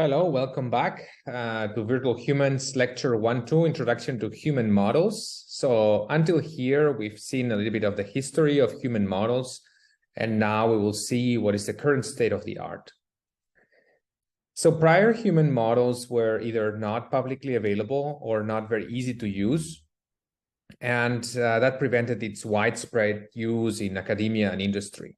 Hello, welcome back to Virtual Humans Lecture 1-2, Introduction to Human Models. So until here, we've seen a little bit of the history of human models, and now we will see what is the current state of the art. So prior human models were either not publicly available or not very easy to use, and that prevented its widespread use in academia and industry.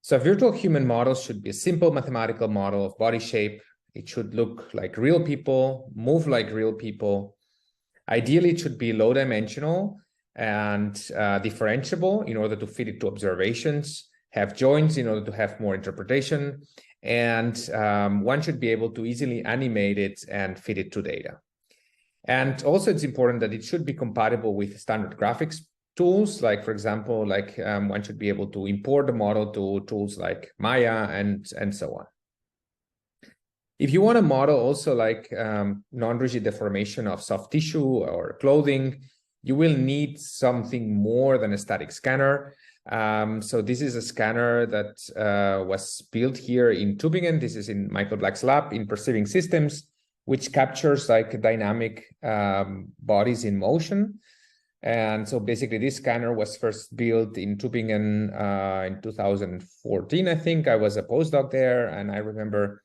So a virtual human model should be a simple mathematical model of body shape. It should look like real people, move like real people. Ideally, it should be low dimensional and differentiable in order to fit it to observations, have joints in order to have more interpretation, and one should be able to easily animate it and fit it to data. And also it's important that it should be compatible with standard graphics tools, like, for example, one should be able to import the model to tools like Maya and so on. If you want to model also like non-rigid deformation of soft tissue or clothing, you will need something more than a static scanner. So this is a scanner that was built here in Tübingen. This is in Michael Black's lab in Perceiving Systems, which captures like dynamic bodies in motion. And so basically this scanner was first built in Tübingen in 2014, I think. I was a postdoc there, and I remember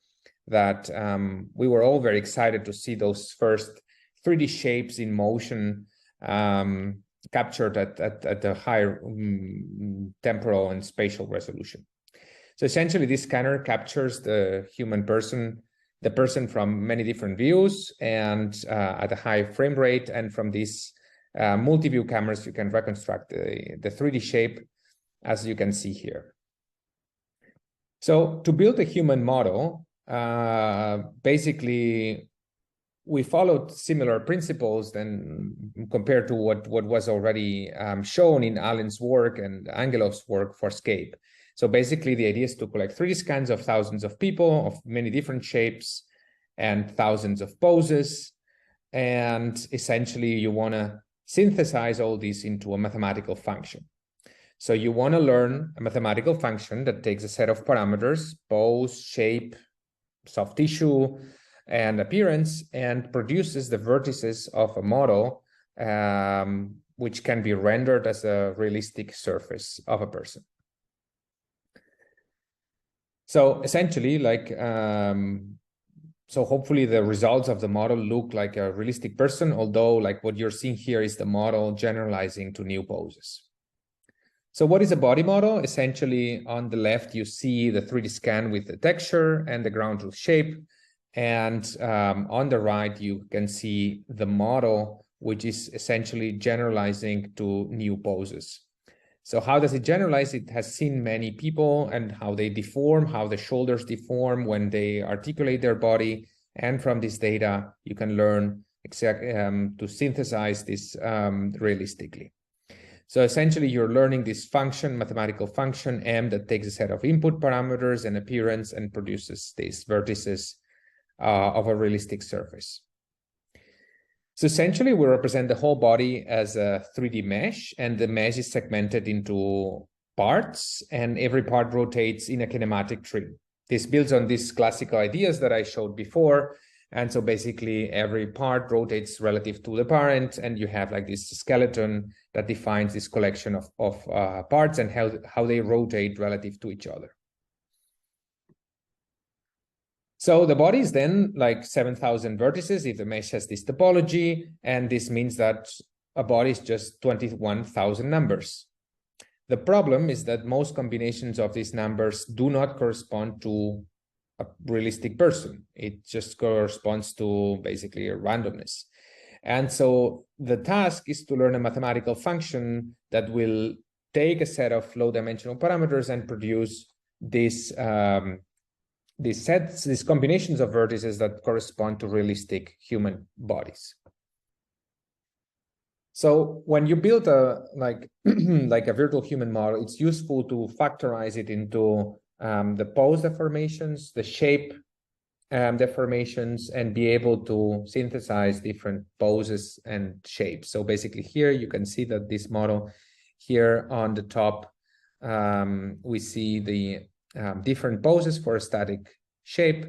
that we were all very excited to see those first 3D shapes in motion captured at a higher temporal and spatial resolution. So essentially, this scanner captures the human person, the person from many different views and at a high frame rate. And from these multi-view cameras, you can reconstruct the 3D shape, as you can see here. So to build a human model, basically, we followed similar principles than compared to what was already shown in Allen's work and Angelov's work for SCAPE. So basically, the idea is to collect 3D scans of thousands of people of many different shapes and thousands of poses. And essentially, you want to synthesize all these into a mathematical function. So you want to learn a mathematical function that takes a set of parameters, pose, shape, soft tissue, and appearance, and produces the vertices of a model which can be rendered as a realistic surface of a person. So essentially, so hopefully the results of the model look like a realistic person, although like what you're seeing here is the model generalizing to new poses. So what is a body model? Essentially, on the left, you see the 3D scan with the texture and the ground truth shape. And on the right, you can see the model, which is essentially generalizing to new poses. So how does it generalize? It has seen many people and how they deform, how the shoulders deform when they articulate their body. And from this data, you can learn to synthesize this realistically. So essentially, you're learning this function, mathematical function, M, that takes a set of input parameters and appearance and produces these vertices of a realistic surface. So essentially, we represent the whole body as a 3D mesh, and the mesh is segmented into parts, and every part rotates in a kinematic tree. This builds on these classical ideas that I showed before. And so basically every part rotates relative to the parent, and you have like this skeleton that defines this collection of parts and how they rotate relative to each other. So the body is then like 7,000 vertices if the mesh has this topology, and this means that a body is just 21,000 numbers. The problem is that most combinations of these numbers do not correspond to a realistic person. It just corresponds to basically a randomness. And so the task is to learn a mathematical function that will take a set of low dimensional parameters and produce these combinations of vertices that correspond to realistic human bodies. So when you build like a virtual human model, it's useful to factorize it into the pose deformations, the shape deformations, and be able to synthesize different poses and shapes. So basically here you can see that this model here on the top, we see the different poses for a static shape.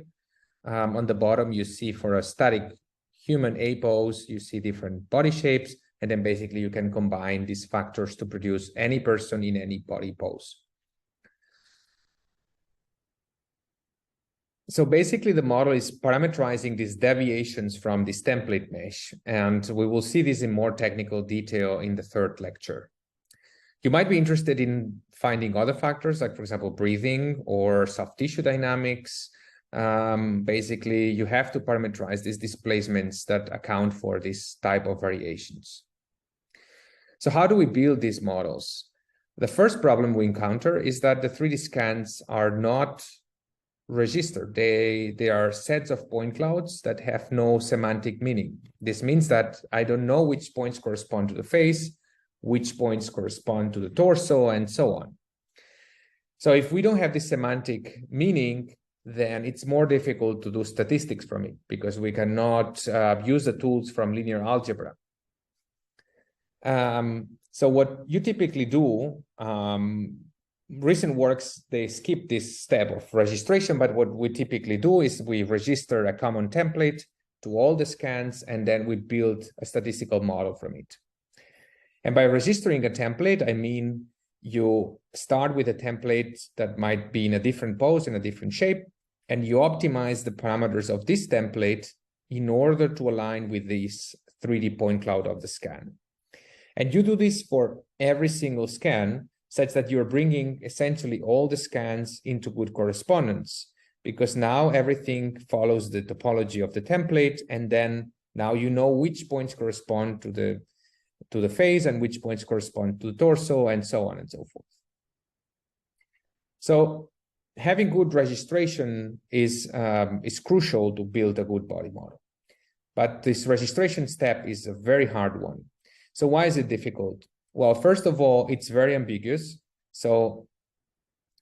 On the bottom, you see for a static human A pose, you see different body shapes, and then basically you can combine these factors to produce any person in any body pose. So basically the model is parameterizing these deviations from this template mesh, and we will see this in more technical detail in the third lecture. You might be interested in finding other factors, like for example, breathing or soft tissue dynamics. Basically, you have to parameterize these displacements that account for this type of variations. So how do we build these models? The first problem we encounter is that the 3D scans are not registered. They are sets of point clouds that have no semantic meaning. This means that I don't know which points correspond to the face, which points correspond to the torso, and so on. So if we don't have this semantic meaning, then it's more difficult to do statistics from it because we cannot use the tools from linear algebra. So what you typically do, recent works, they skip this step of registration, but what we typically do is we register a common template to all the scans, and then we build a statistical model from it. And by registering a template, I mean you start with a template that might be in a different pose, in a different shape, and you optimize the parameters of this template in order to align with this 3D point cloud of the scan. And you do this for every single scan, such that you're bringing essentially all the scans into good correspondence, because now everything follows the topology of the template, and then now you know which points correspond to the face and which points correspond to the torso, and so on and so forth. So having good registration is crucial to build a good body model. But this registration step is a very hard one. So why is it difficult? Well, first of all, it's very ambiguous. So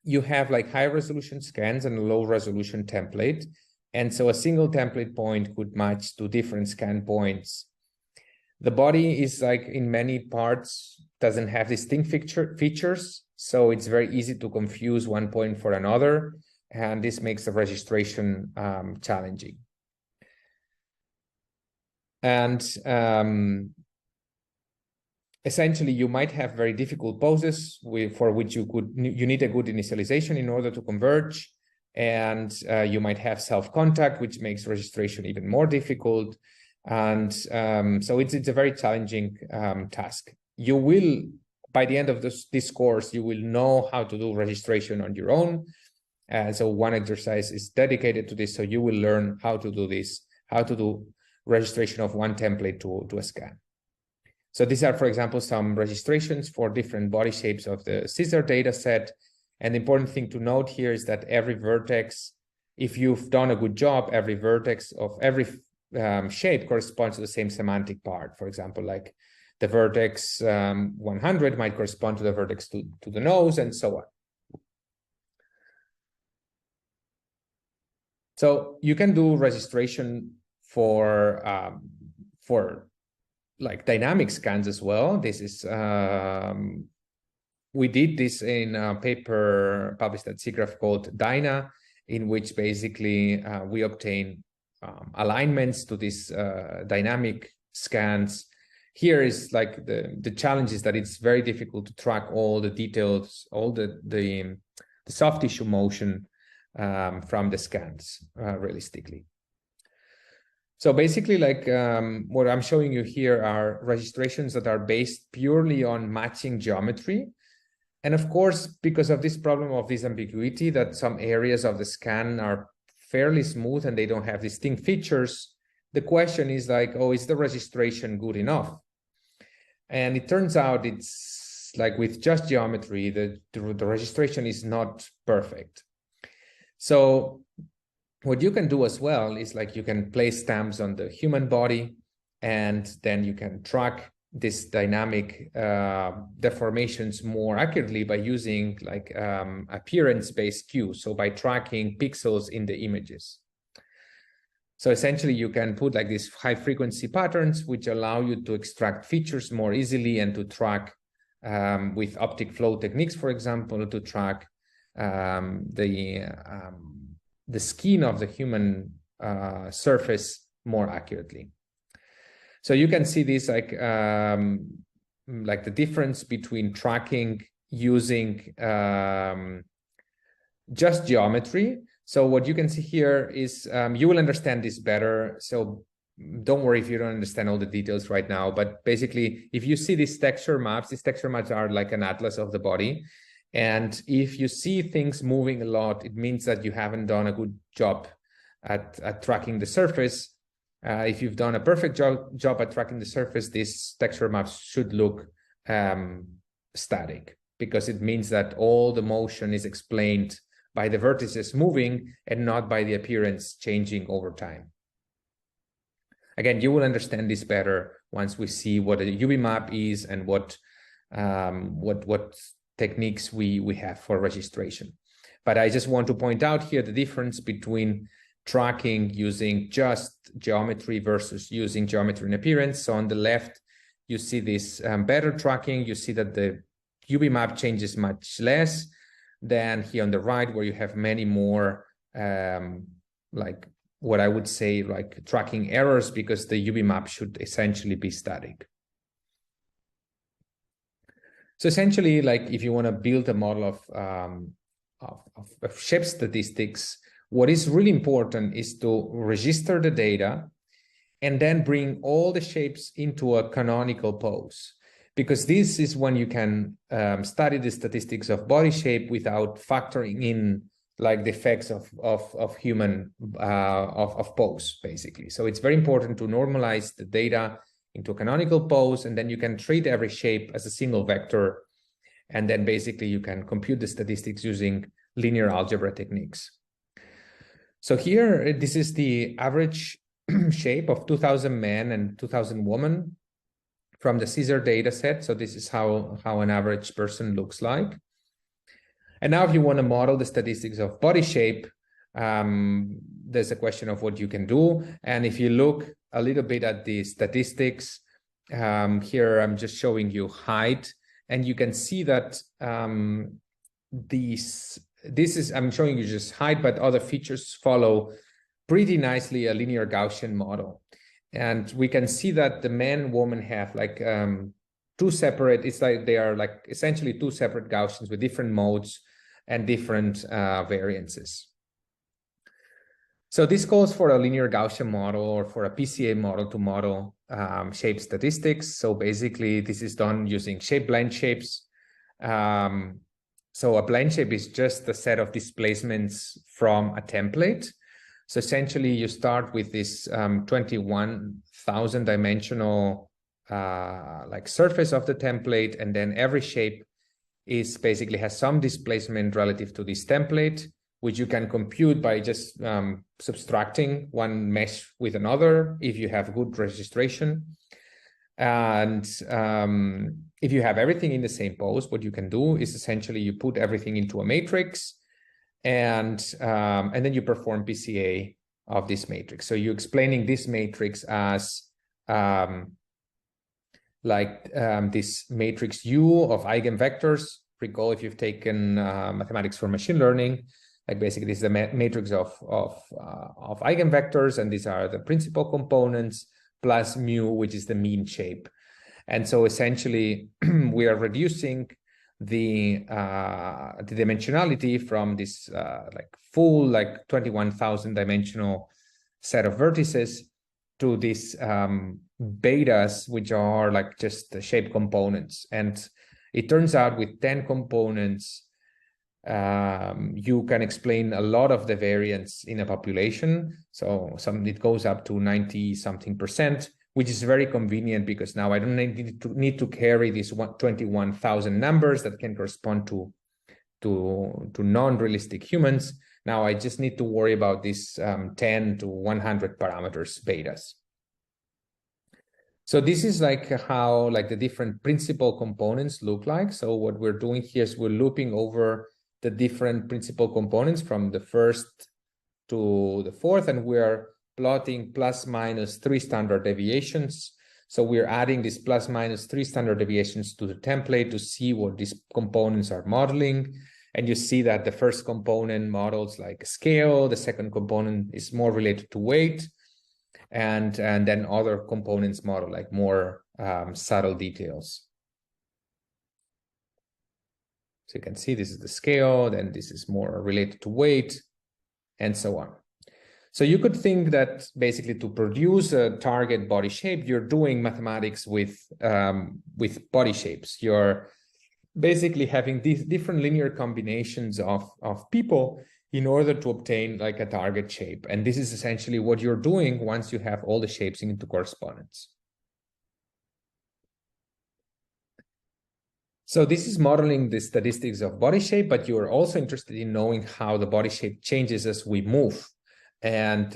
you have like high resolution scans and a low resolution template. And so a single template point could match to different scan points. The body is like in many parts doesn't have distinct features. So it's very easy to confuse one point for another. And this makes the registration challenging. And essentially, you might have very difficult poses for which you need a good initialization in order to converge, and you might have self-contact, which makes registration even more difficult. And so it's a very challenging task. You will, by the end of this course, you will know how to do registration on your own. So one exercise is dedicated to this, so you will learn how to do this, how to do registration of one template to a scan. So these are, for example, some registrations for different body shapes of the Caesar data set. And the important thing to note here is that every vertex, if you've done a good job, every vertex of every shape corresponds to the same semantic part. For example, like the vertex 100 might correspond to the vertex to the nose, and so on. So you can do registration for like dynamic scans as well. This is we did this in a paper published at SIGGRAPH called DYNA, in which basically we obtain alignments to these dynamic scans. Here is like the challenge is that it's very difficult to track all the details, all the soft tissue motion from the scans realistically. So basically, like what I'm showing you here are registrations that are based purely on matching geometry. And of course, because of this problem of this ambiguity, that some areas of the scan are fairly smooth and they don't have distinct features, the question is like, oh, is the registration good enough? And it turns out it's like with just geometry, the registration is not perfect. So what you can do as well is like you can place stamps on the human body, and then you can track this dynamic deformations more accurately by using like appearance-based cues. So by tracking pixels in the images. So essentially you can put like these high frequency patterns, which allow you to extract features more easily and to track with optic flow techniques, for example, to track the skin of the human surface more accurately. So you can see this like the difference between tracking using just geometry. So what you can see here is you will understand this better. So don't worry if you don't understand all the details right now, but basically if you see these texture maps are like an atlas of the body. And if you see things moving a lot, it means that you haven't done a good job at tracking the surface. If you've done a perfect job at tracking the surface, these texture maps should look static, because it means that all the motion is explained by the vertices moving and not by the appearance changing over time. Again, you will understand this better once we see what a UV map is and what techniques we have for registration. But I just want to point out here the difference between tracking using just geometry versus using geometry and appearance. So on the left, you see this better tracking. You see that the UV map changes much less than here on the right, where you have many more like what I would say like tracking errors, because the UV map should essentially be static. So essentially, like if you want to build a model of shape statistics, what is really important is to register the data and then bring all the shapes into a canonical pose, because this is when you can study the statistics of body shape without factoring in like the effects of human pose, basically. So it's very important to normalize the data into a canonical pose, and then you can treat every shape as a single vector, and then basically you can compute the statistics using linear algebra techniques. So here, this is the average shape of 2,000 men and 2,000 women from the CSER data set. So this is how an average person looks like. And now if you want to model the statistics of body shape, there's a question of what you can do. And if you look a little bit at the statistics, here I'm just showing you height, and you can see that I'm showing you just height, but other features follow pretty nicely a linear Gaussian model. And we can see that the men, woman have like two separate, it's like they are like essentially two separate Gaussians with different modes and different variances. So this calls for a linear Gaussian model or for a PCA model to model shape statistics. So basically this is done using shape blend shapes. So a blend shape is just a set of displacements from a template. So essentially you start with this 21,000 dimensional like surface of the template, and then every shape is basically has some displacement relative to this template, which you can compute by just subtracting one mesh with another if you have good registration. And if you have everything in the same pose, what you can do is essentially you put everything into a matrix, and then you perform PCA of this matrix. So you're explaining this matrix as this matrix U of eigenvectors. Recall if you've taken mathematics for machine learning, like basically this is a matrix of eigenvectors, and these are the principal components plus mu, which is the mean shape. And so essentially we are reducing the dimensionality from this like full like 21,000 dimensional set of vertices to these betas, which are like just the shape components. And it turns out with 10 components, you can explain a lot of the variance in a population. So it goes up to 90-something%, which is very convenient because now I don't need to carry these 21,000 numbers that can correspond to non-realistic humans. Now I just need to worry about these 10 to 100 parameters betas. So this is like how like the different principal components look like. So what we're doing here is we're looping over the different principal components from the first to the fourth, and we're plotting plus minus 3 standard deviations. So we're adding these plus minus 3 standard deviations to the template to see what these components are modeling. And you see that the first component models like scale, the second component is more related to weight, and then other components model like more subtle details. So you can see this is the scale, then this is more related to weight, and so on. So you could think that basically to produce a target body shape, you're doing mathematics with body shapes. You're basically having these different linear combinations of people in order to obtain like a target shape. And this is essentially what you're doing once you have all the shapes into correspondence. So this is modeling the statistics of body shape, but you're also interested in knowing how the body shape changes as we move. And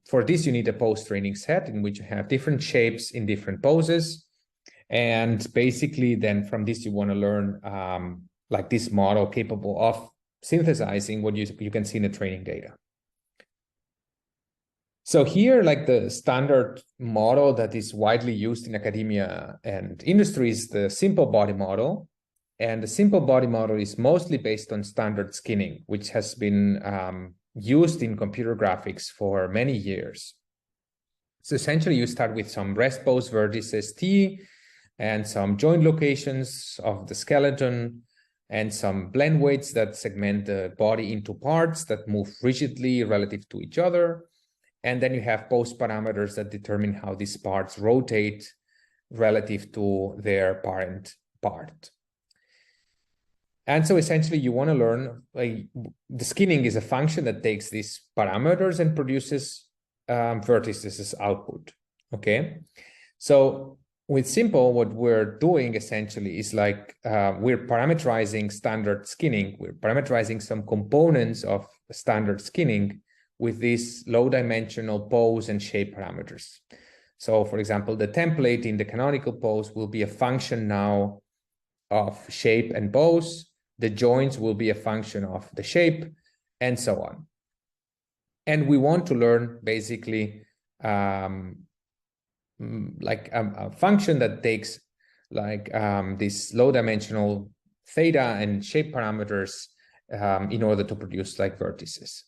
for this, you need a pose training set in which you have different shapes in different poses. And basically, then from this, you want to learn like this model capable of synthesizing what you can see in the training data. So here, like the standard model that is widely used in academia and industry is the simple body model. And the simple body model is mostly based on standard skinning, which has been used in computer graphics for many years. So essentially, you start with some rest pose vertices T and some joint locations of the skeleton and some blend weights that segment the body into parts that move rigidly relative to each other. And then you have pose parameters that determine how these parts rotate relative to their parent part. And so essentially you want to learn, like, the skinning is a function that takes these parameters and produces vertices as output, okay? So with simple, what we're doing essentially is like we're parameterizing standard skinning. We're parameterizing some components of standard skinning with these low dimensional pose and shape parameters. So for example, the template in the canonical pose will be a function now of shape and pose. The joints will be a function of the shape, and so on. And we want to learn basically like a function that takes like this low dimensional theta and shape parameters in order to produce like vertices.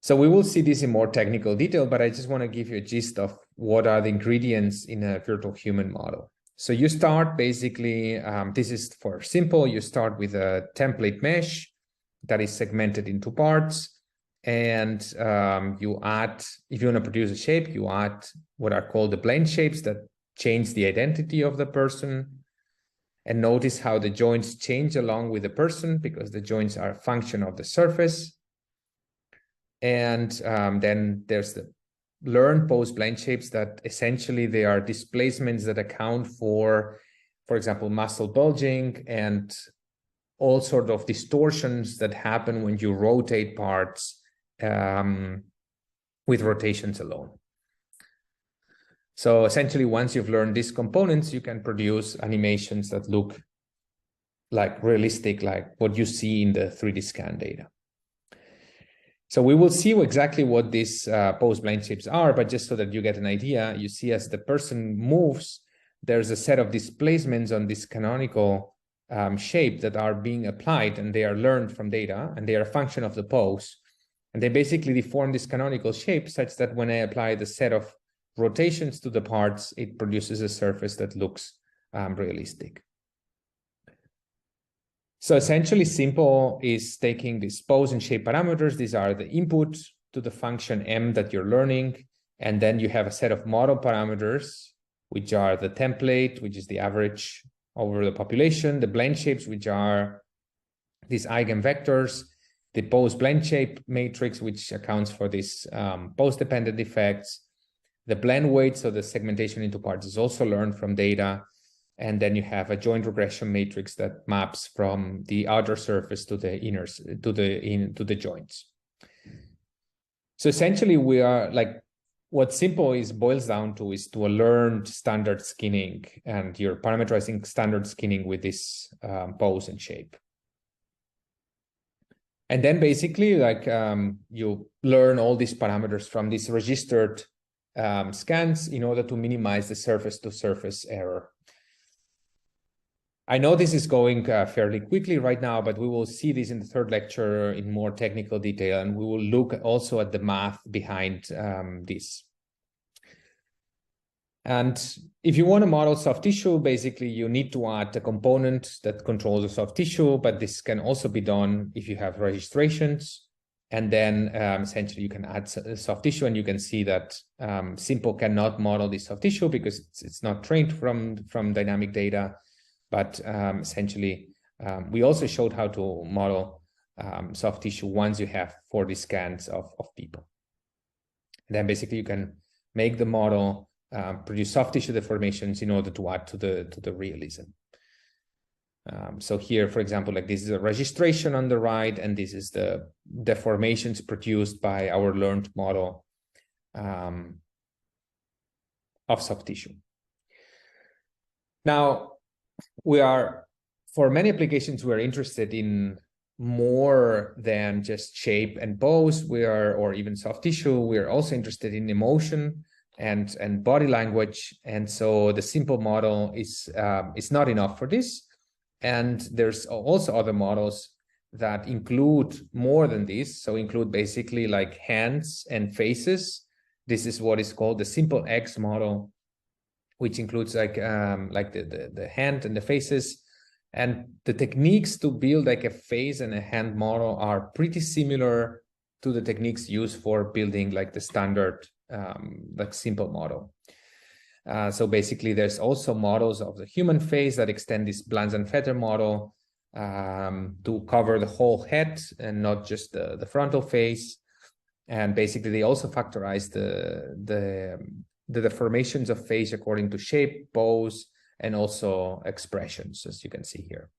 So we will see this in more technical detail, but I just want to give you a gist of what are the ingredients in a virtual human model. So you start basically, this is for simple, you start with a template mesh that is segmented into parts, and you add, if you want to produce a shape, you add what are called the blend shapes that change the identity of the person. And notice how the joints change along with the person because the joints are a function of the surface. And then there's the learned pose blend shapes that essentially they are displacements that account for example, muscle bulging and all sort of distortions that happen when you rotate parts with rotations alone. So essentially, once you've learned these components, you can produce animations that look like realistic, like what you see in the 3D scan data. So we will see exactly what these pose blend shapes are, but just so that you get an idea, you see as the person moves, there's a set of displacements on this canonical shape that are being applied, and they are learned from data, and they are a function of the pose. And they basically deform this canonical shape such that when I apply the set of rotations to the parts, it produces a surface that looks realistic. So essentially, simple is taking these pose and shape parameters. These are the input to the function M that you're learning. And then you have a set of model parameters, which are the template, which is the average over the population, the blend shapes, which are these eigenvectors, the pose blend shape matrix, which accounts for these pose-dependent effects, the blend weight, so the segmentation into parts is also learned from data. And then you have a joint regression matrix that maps from the outer surface to the inner, to the joints. So essentially, we are like, what simple boils down to is to a learned standard skinning, and you're parameterizing standard skinning with this pose and shape. And then basically, like you learn all these parameters from these registered scans in order to minimize the surface-to-surface error. I know this is going fairly quickly right now, but we will see this in the third lecture in more technical detail, and we will look also at the math behind this. And if you want to model soft tissue, basically you need to add a component that controls the soft tissue, but this can also be done if you have registrations. And then essentially you can add soft tissue, and you can see that Simple cannot model this soft tissue because it's not trained from dynamic data. But essentially, we also showed how to model soft tissue once you have 4D scans of people. And then basically you can make the model produce soft tissue deformations in order to add to the realism. So here, for example, like this is a registration on the right, and this is the deformations produced by our learned model of soft tissue. Now, for many applications, we're interested in more than just shape and pose. Or even soft tissue. We're also interested in emotion and body language. And so the Simple model is not enough for this. And there's also other models that include more than this. So include basically like hands and faces. This is what is called the Simple X model, which includes like the hand and the faces. And the techniques to build like a face and a hand model are pretty similar to the techniques used for building like the standard like Simple model. So basically, there's also models of the human face that extend this Blanz-Fetter model to cover the whole head and not just the frontal face. And basically, they also factorize the deformations of face according to shape, pose, and also expressions, as you can see here.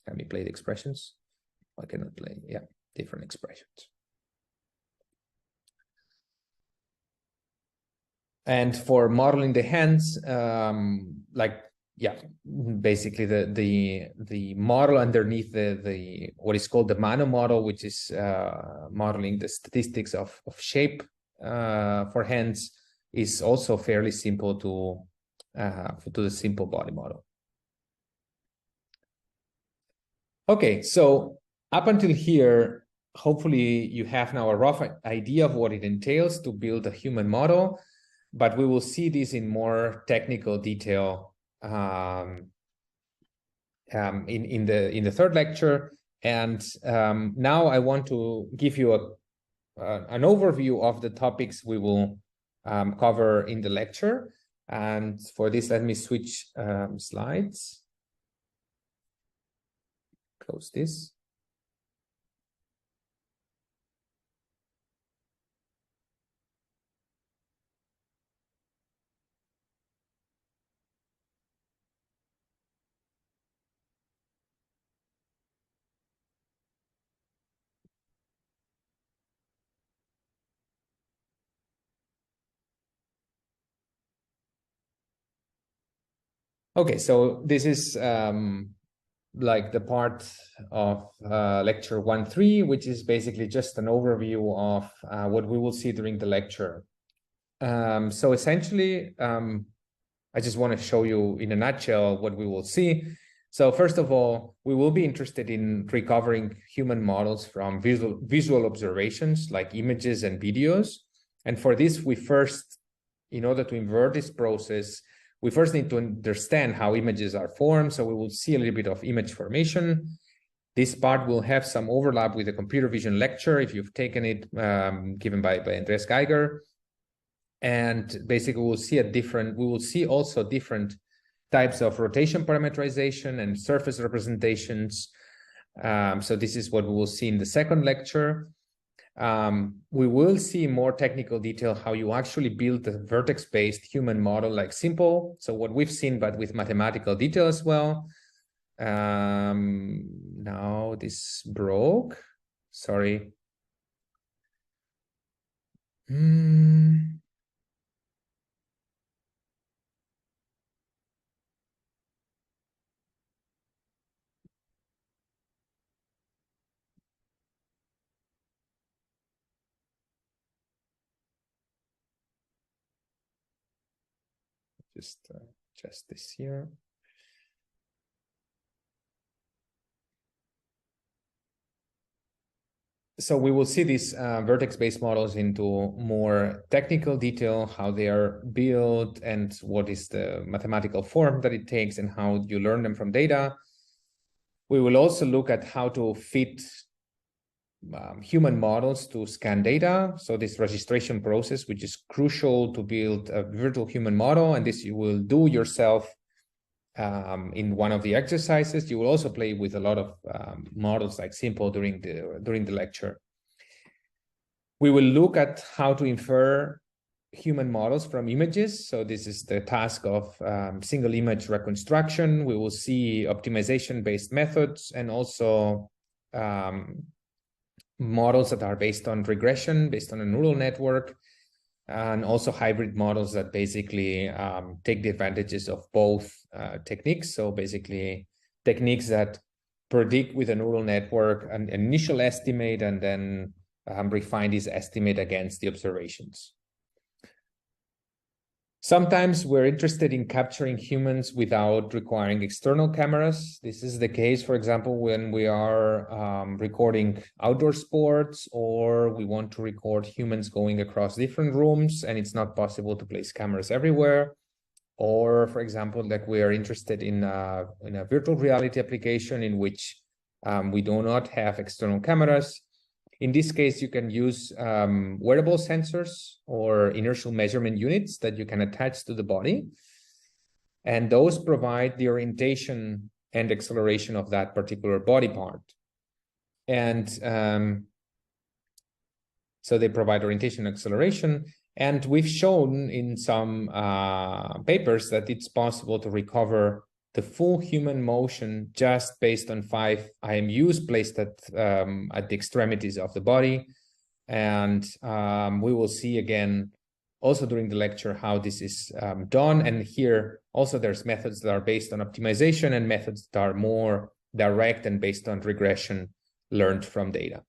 Can we play the expressions? I cannot play, yeah, different expressions. And for modeling the hands, basically the model underneath the what is called the Mano model, which is modeling the statistics of shape for hands, is also fairly simple to the Simple body model. Okay, so up until here, hopefully you have now a rough idea of what it entails to build a human model. But we will see this in more technical detail in the third lecture. And now I want to give you an overview of the topics we will cover in the lecture. And for this, let me switch slides. Close this. Okay, so this is like the part of lecture 1.3, which is basically just an overview of what we will see during the lecture. So essentially, I just want to show you in a nutshell what we will see. So first of all, we will be interested in recovering human models from visual observations like images and videos. And for this, in order to invert this process, we first need to understand how images are formed. So we will see a little bit of image formation. This part will have some overlap with the computer vision lecture if you've taken it, given by Andreas Geiger. And basically, we will see also different types of rotation parameterization and surface representations. So this is what we will see in the second lecture. We will see more technical detail how you actually build the vertex-based human model like Simple. So what we've seen, but with mathematical detail as well. Now this broke. Sorry. Just this here. So we will see these vertex-based models into more technical detail, how they are built and what is the mathematical form that it takes and how you learn them from data. We will also look at how to fit human models to scan data. So this registration process, which is crucial to build a virtual human model, and this you will do yourself in one of the exercises. You will also play with a lot of models like Simple during the lecture. We will look at how to infer human models from images. So this is the task of single image reconstruction. We will see optimization-based methods and also models that are based on regression, based on a neural network, and also hybrid models that basically take the advantages of both techniques. So basically techniques that predict with a neural network an initial estimate and then refine this estimate against the observations. Sometimes we're interested in capturing humans without requiring external cameras. This is the case, for example, when we are recording outdoor sports, or we want to record humans going across different rooms and it's not possible to place cameras everywhere. Or, for example, like we are interested in a virtual reality application in which we do not have external cameras. In this case, you can use wearable sensors or inertial measurement units that you can attach to the body. And those provide the orientation and acceleration of that particular body part. And so they provide orientation and acceleration. And we've shown in some papers that it's possible to recover the full human motion just based on 5 IMUs placed at the extremities of the body. And we will see again, also during the lecture, how this is done. And here also there's methods that are based on optimization and methods that are more direct and based on regression learned from data.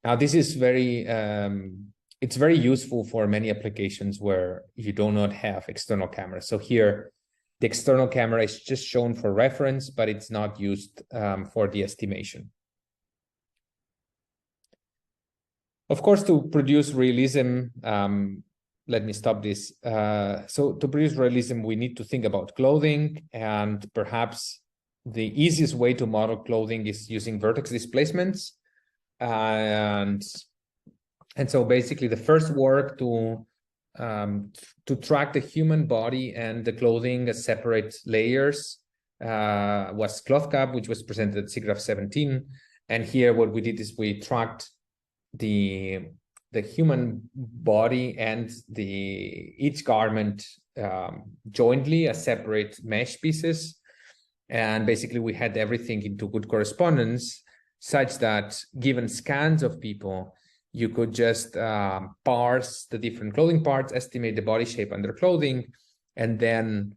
Now, this is it's very useful for many applications where you do not have external cameras. So here, the external camera is just shown for reference, but it's not used for the estimation. Of course, to produce realism, let me stop this. So to produce realism, we need to think about clothing, and perhaps the easiest way to model clothing is using vertex displacements. And so basically the first work to track the human body and the clothing as separate layers was ClothCap, which was presented at SIGGRAPH 17. And here what we did is we tracked the human body and each garment jointly as separate mesh pieces. And basically we had everything into good correspondence such that given scans of people, you could just parse the different clothing parts, estimate the body shape under clothing, and then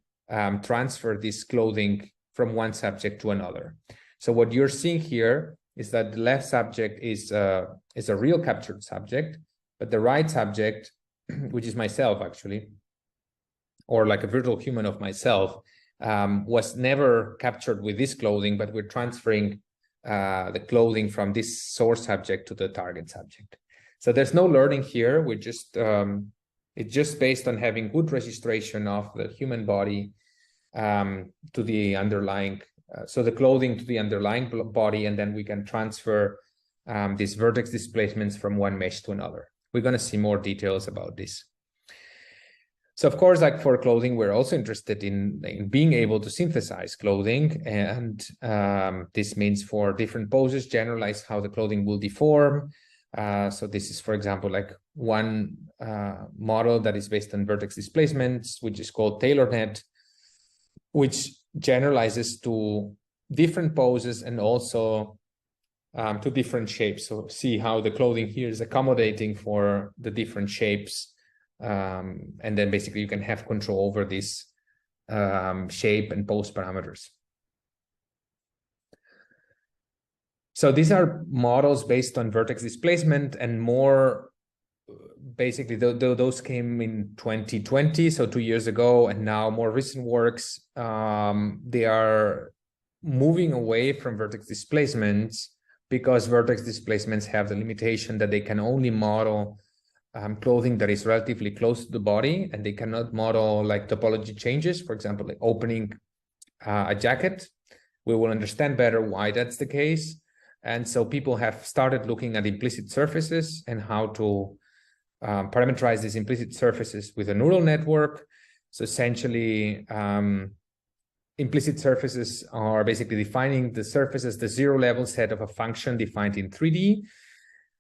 transfer this clothing from one subject to another. So what you're seeing here is that the left subject is a real captured subject, but the right subject, which is myself actually, or like a virtual human of myself, was never captured with this clothing, but we're transferring the clothing from this source subject to the target subject. So there's no learning here. We just it's just based on having good registration of the human body to the underlying, so the clothing to the underlying body, and then we can transfer these vertex displacements from one mesh to another. We're going to see more details about this. So of course, like for clothing, we're also interested in being able to synthesize clothing. And this means for different poses, generalize how the clothing will deform. So this is, for example, like one model that is based on vertex displacements, which is called TaylorNet, which generalizes to different poses and also to different shapes. So see how the clothing here is accommodating for the different shapes. And then basically you can have control over this shape and pose parameters. So these are models based on vertex displacement, and more basically those came in 2020, so 2 years ago, and now more recent works, they are moving away from vertex displacements because vertex displacements have the limitation that they can only model clothing that is relatively close to the body, and they cannot model like topology changes, for example, like opening a jacket. We will understand better why that's the case. And so people have started looking at implicit surfaces and how to parameterize these implicit surfaces with a neural network. So essentially, implicit surfaces are basically defining the surface as the zero-level set of a function defined in 3D.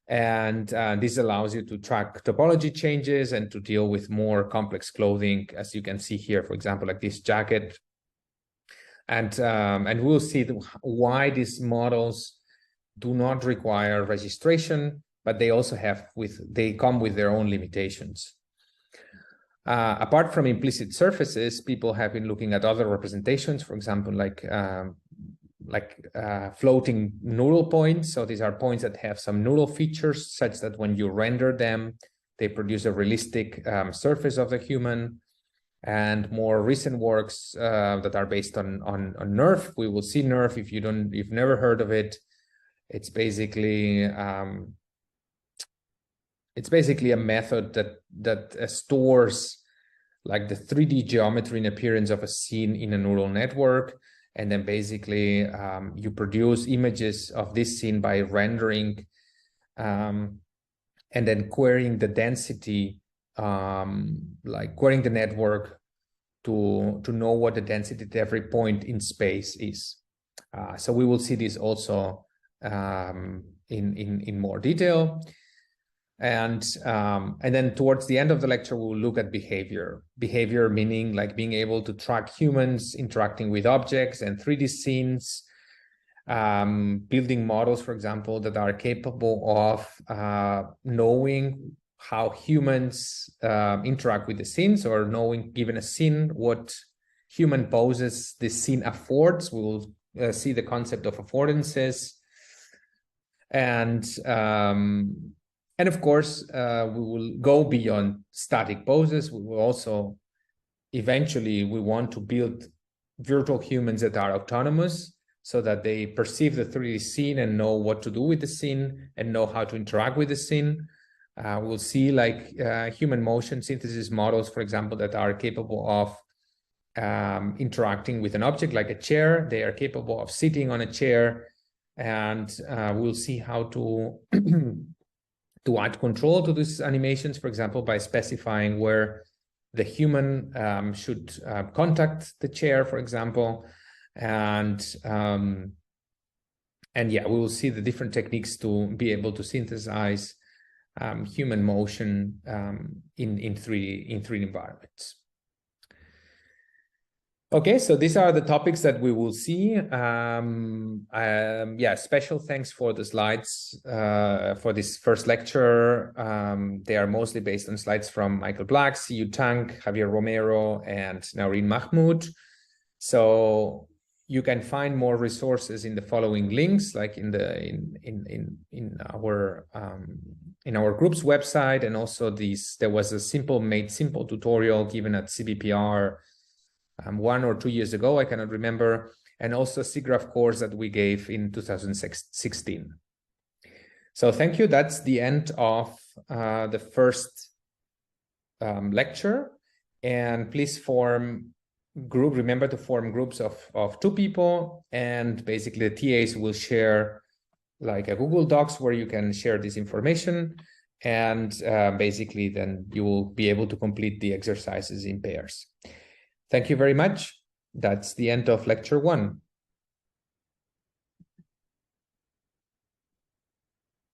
And this allows you to track topology changes and to deal with more complex clothing, as you can see here, for example, like this jacket. And we'll see why these models do not require registration, but they also they come with their own limitations. Apart from implicit surfaces, people have been looking at other representations, for example, like floating neural points. So these are points that have some neural features such that when you render them, they produce a realistic surface of the human. And more recent works that are based on NeRF. We will see NeRF if you've never heard of it. It's basically a method that stores like the 3D geometry and appearance of a scene in a neural network. And then basically you produce images of this scene by rendering and then querying the density, like querying the network to know what the density at every point in space is. So we will see this also in more detail. And then towards the end of the lecture, we will look at behavior. Behavior meaning like being able to track humans interacting with objects and 3D scenes, building models, for example, that are capable of knowing how humans interact with the scenes, or knowing, given a scene, what human poses this scene affords. We will see the concept of affordances. And of course, we will go beyond static poses. We will also, eventually, we want to build virtual humans that are autonomous so that they perceive the 3D scene and know what to do with the scene and know how to interact with the scene. We'll see like human motion synthesis models, for example, that are capable of interacting with an object like a chair. They are capable of sitting on a chair, and we'll see how to to add control to these animations, for example, by specifying where the human should contact the chair, for example. And yeah, we will see the different techniques to be able to synthesize human motion in 3D environments. Okay, so these are the topics that we will see. Yeah, special thanks for the slides for this first lecture. They are mostly based on slides from Michael Black, Siyu Tang, Javier Romero, and Naureen Mahmoud. So you can find more resources in the following links, like in our group's website, and also there was a Made Simple tutorial given at CBPR 1 or 2 years ago, I cannot remember, and also a SIGGRAPH course that we gave in 2016. So thank you. That's the end of the first lecture. And please remember to form groups of 2 people, and basically the TAs will share like a Google Docs where you can share this information, and basically then you will be able to complete the exercises in pairs. Thank you very much. That's the end of lecture 1.